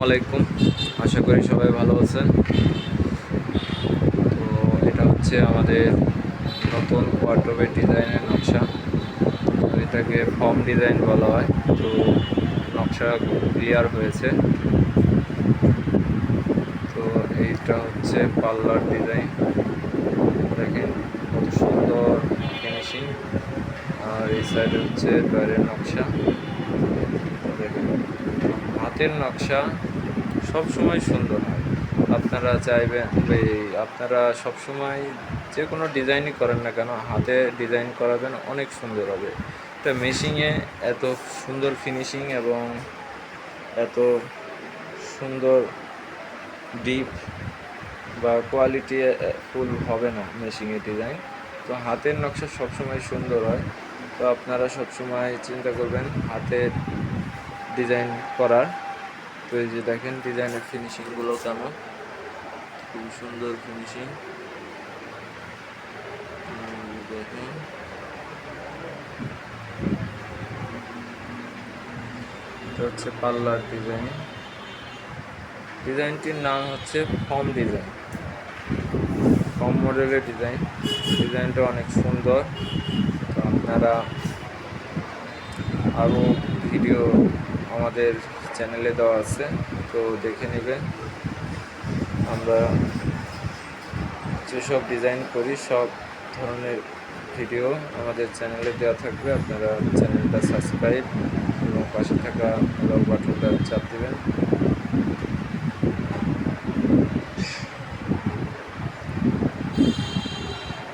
আলাইকুম, আশা করি সবাই ভালো আছেন। তো এটা হচ্ছে আমাদের নতুন ওয়ার্ডরোবের ডিজাইনের নকশা। তো এটাকে ফর্ম ডিজাইন বলা হয়। তো নকশা খুব ক্লিয়ার হয়েছে। তো এইটা হচ্ছে পাল্লার ডিজাইন, দেখেন কত সুন্দর ফিনিশিং। আর এই সাইডে হচ্ছে ডয়ারের নকশা। দেখেন হাতের নকশা সবসময় সুন্দর হয়। আপনারা চাইবেন আপনারা সবসময় যে কোনো ডিজাইনই করেন না কেন, হাতে ডিজাইন করাবেন, অনেক সুন্দর হবে। এটা মেশিংয়ে এত সুন্দর ফিনিশিং এবং এত সুন্দর ডিপ বা কোয়ালিটি ফুল হবে না মেশিংয়ে ডিজাইন। তো হাতের নকশা সবসময় সুন্দর হয়। তো আপনারা সবসময় চিন্তা করবেন হাতের ডিজাইন করার। তো এই যে দেখেন ডিজাইনের ফিনিশিংগুলো কেমন, খুবই সুন্দর ফিনিশিং। দেখেন এটা হচ্ছে পাল্লার ডিজাইন। ডিজাইনটির নাম হচ্ছে ফর্ম ডিজাইন, ফর্ম মডেলের ডিজাইন। ডিজাইনটা অনেক সুন্দর। তো আপনারা আরও ভিডিও আমাদের চ্যানেলে দেওয়া আছে, তো দেখে নেবেন। আমরা যেসব ডিজাইন করি সব ধরনের ভিডিও আমাদের চ্যানেলে দেওয়া থাকবে। আপনারা চ্যানেলটা সাবস্ক্রাইব এবং পাশে থাকা বেল বাটনটা চাপ দেবেন।